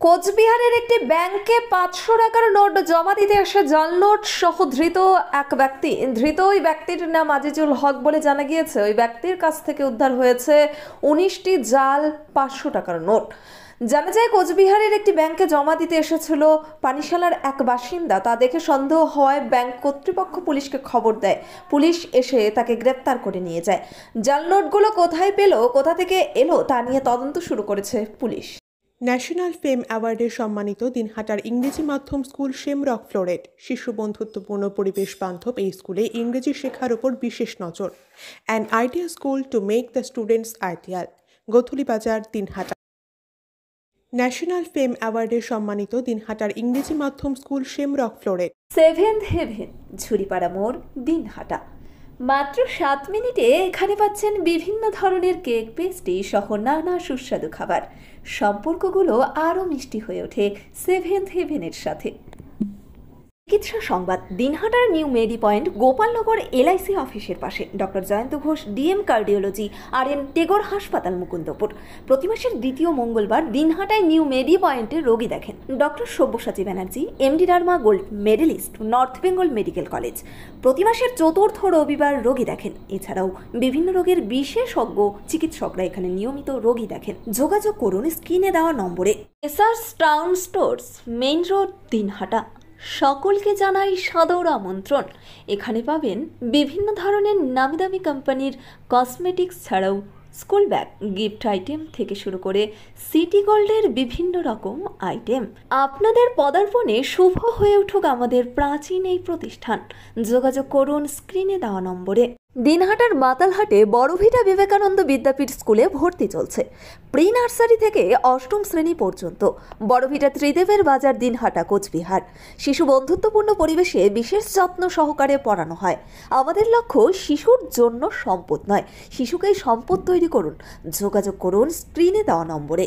কোচবিহারের একটি ব্যাংকে 500 টাকার নোট জমা দিতে এসে জাল নোট সহ ধৃত এক ব্যক্তি। ওই ব্যক্তির নাম আজিজুল হক বলে জানা গিয়েছে। ওই ব্যক্তির কাছ থেকে উদ্ধার হয়েছে 19টি জাল 500 টাকার নোট। জানা যায়, কোচবিহারের একটি ব্যাংকে জমা দিতে এসেছিল পানিশালার এক বাসিন্দা। তা দেখে সন্দেহ হওয়ায় ব্যাংক কর্তৃপক্ষ পুলিশকে খবর দেয়। পুলিশ এসে তাকে গ্রেপ্তার করে নিয়ে যায়। জাল নোটগুলো কোথায় পেল, কোথা থেকে এলো তা নিয়ে তদন্ত শুরু করেছে পুলিশ। ন্যাশনাল ফেম অ্যাওয়ার্ডে সম্মানিত দিনহাটার ইংরেজি মাধ্যম স্কুল শেমরক ফ্লোরেট শিশু বন্ধুত্বপূর্ণ পরিবেশ বান্ধব এই স্কুলে ইংরেজি শেখার উপর বিশেষ নজর। An idea school to make the students ideal, Gothulibazar, Dinhata. National fame অ্যাওয়ার্ডে সম্মানিত দিনহাটার ইংরেজি মাধ্যম school shamrock floret, seventh heaven, Jhuripara মোড়, দিনহাটা। মাত্র 7 মিনিটে এখানে পাচ্ছেন বিভিন্ন ধরনের কেক, পেস্ট্রি সহ নানা সুস্বাদু খাবার। সম্পর্কগুলো আরও মিষ্টি হয়ে ওঠে সেভেন্থ হেভেনের সাথে। চিকিৎসা সংবাদ। দিনহাটার নিউ মেডি পয়েন্ট, গোপালনগর LIC অফিসের পাশে doctor Jayanta Ghosh DM cardiology RN Tagore হাসপাতাল, মুকুন্দপুর। প্রতি মাসের দ্বিতীয় মঙ্গলবার দিনহাটায় নিউ মেডি পয়েন্টে রোগী দেখেন doctor Sabyasachi Banerjee, MD derma gold medallist, north Bengal medical college. প্রতি মাসের চতুর্থ রবিবার রোগী দেখেন। এছাড়াও বিভিন্ন রোগের বিশেষজ্ঞ চিকিৎসকরা এখানে নিয়মিত রোগী দেখেন। যোগাযোগ করুন স্ক্রিনে দেওয়া নম্বরে। SRS town stores, main road, Dinhata. সকলকে জানাই সাদর আমন্ত্রণ। এখানে পাবেন বিভিন্ন ধরনের নামি দামি কোম্পানির কসমেটিক্স ছাড়াও স্কুল ব্যাগ, গিফট আইটেম থেকে শুরু করে সিটি গোল্ডের বিভিন্ন রকম আইটেম। আপনাদের পদার্পণে শুভ হয়ে উঠুক আমাদের প্রাচীন এই প্রতিষ্ঠান। যোগাযোগ করুন স্ক্রিনে দেওয়া নম্বরে। দিনহাটার মাতালহাটে বড়ভিটা বিবেকানন্দ বিদ্যাপীঠ স্কুলে ভর্তি চলছে। প্রি নার্সারি থেকে 8ম শ্রেণী পর্যন্ত। বড়ভিটা ত্রিদেবের বাজার, দিনহাটা, কোচবিহার। শিশু বন্ধুত্বপূর্ণ পরিবেশে বিশেষ যত্ন সহকারে পড়ানো হয়। আমাদের লক্ষ্য শিশুর জন্য সম্পদ নয়, শিশুকেই সম্পদ তৈরি করুন। যোগাযোগ করুন স্ক্রিনে দেওয়া নম্বরে।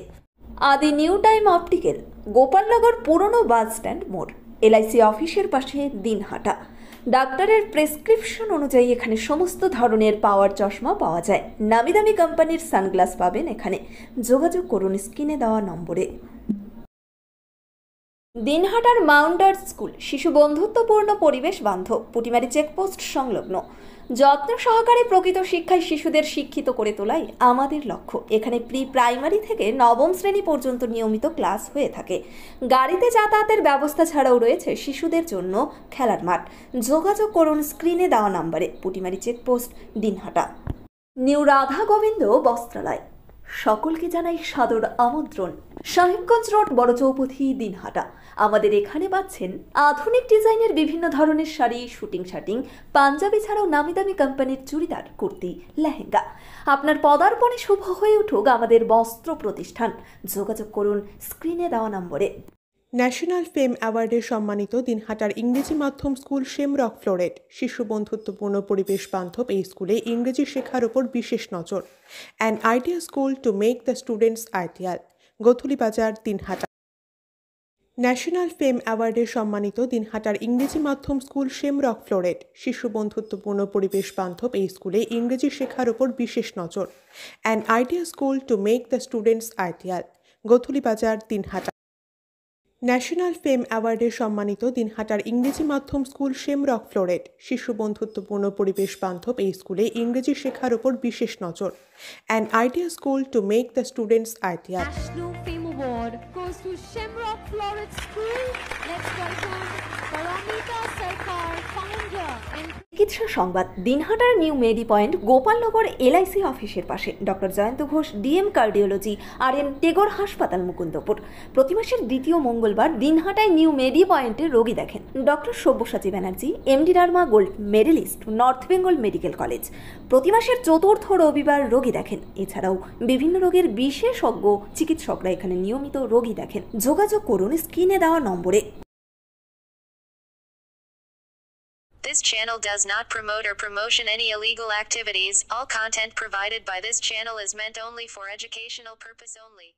আদি নিউ টাইম অপটিক্যাল, গোপালনগর পুরনো বাস স্ট্যান্ড মোড়, LIC অফিসের পাশে, দিনহাটা। ডাক্তারের প্রেসক্রিপশন অনুযায়ী এখানে সমস্ত ধরনের পাওয়ার চশমা পাওয়া যায়। নামি দামি কোম্পানির সানগ্লাস পাবেন এখানে। যোগাযোগ করুন স্ক্রিনে দেওয়া নম্বরে। দিনহাটার মাউন্ট আর্টস স্কুল, শিশু বন্ধুত্বপূর্ণ পরিবেশ বান্ধব, পুটিমারি চেকপোস্ট সংলগ্ন। যত্ন সহকারে প্রকৃত শিক্ষায় শিশুদের শিক্ষিত করে তোলাই আমাদের লক্ষ্য। এখানে প্রি প্রাইমারি থেকে 9ম শ্রেণী পর্যন্ত নিয়মিত ক্লাস হয়ে থাকে। গাড়িতে যাতায়াতের ব্যবস্থা ছাড়াও রয়েছে শিশুদের জন্য খেলার মাঠ। যোগাযোগ করুন স্ক্রিনে দেওয়া নম্বরে। পুটিমারি চেকপোস্ট, দিনহাটা। নিউ রাধা গোবিন্দ বস্ত্রালয়, সকলকে জানাই সাদর আমন্ত্রণ। সাহেবগঞ্জ রোড, বড় চৌপথি, দিনহাটা। আমাদের এখানে পাচ্ছেন আধুনিক ডিজাইনের বিভিন্ন ধরনের শাড়ি, শুটিং শার্টিং, পাঞ্জাবি ছাড়াও নামি দামি কোম্পানির চুড়িদার, কুর্তি, লেহেঙ্গা। আপনার পদার্পণে শুভ হয়ে উঠুক আমাদের বস্ত্র প্রতিষ্ঠান। যোগাযোগ করুন স্ক্রিনে দেওয়া নম্বরে। ন্যাশনাল ফেম অ্যাওয়ার্ডে সম্মানিত দিনহাটার ইংরেজি মাধ্যম স্কুল শেমরক ফ্লোরেট শিশু বন্ধুত্বপূর্ণ পরিবেশ বান্ধব এই স্কুলে ইংরেজি শেখার উপর বিশেষ নজর। An idea school to make the students ideal, Gothulibazar, Dinhata. National fame অ্যাওয়ার্ডে সম্মানিত দিনহাটার ইংরেজি মাধ্যম স্কুল শেমরক ফ্লোরেট শিশু বন্ধুত্বপূর্ণ পরিবেশ বান্ধব এই স্কুলে ইংরেজি শেখার উপর বিশেষ নজর। An idea school to make the students ideal, Gothulibazar, Dinhata. National fame অ্যাওয়ার্ডে সম্মানিত দিনহাটার ইংরেজি মাধ্যম স্কুল শেমরক ফ্লোরেট শিশু বন্ধুত্বপূর্ণ পরিবেশ বান্ধব এই স্কুলে ইংরেজি শেখার উপর বিশেষ নজর। An idea school to make the students ideal. National Fame Award goes to Shamrock Floret School. Let's welcome Paramita Sarkar, founder and চিকিৎসা সংবাদ। দিনহাটার নিউ মেডি পয়েন্ট, গোপালনগর LIC অফিসের পাশে doctor Jayanta Ghosh DM cardiology RN Tagore হাসপাতাল, মুকুন্দপুর। প্রতি মাসের দ্বিতীয় মঙ্গলবার দিনহাটায় নিউ মেডি পয়েন্টে রোগী দেখেন doctor Sabyasachi Banerjee, MD derma gold medallist, north Bengal medical college. প্রতি মাসের চতুর্থ রবিবার রোগী দেখেন। এছাড়াও বিভিন্ন রোগের বিশেষজ্ঞ চিকিৎসকরা এখানে নিয়মিত রোগী দেখেন। যোগাযোগ করুন স্ক্রিনে দেওয়া নম্বরে। This channel does not promote or promotion any illegal activities. All content provided by this channel is meant only for educational purpose only.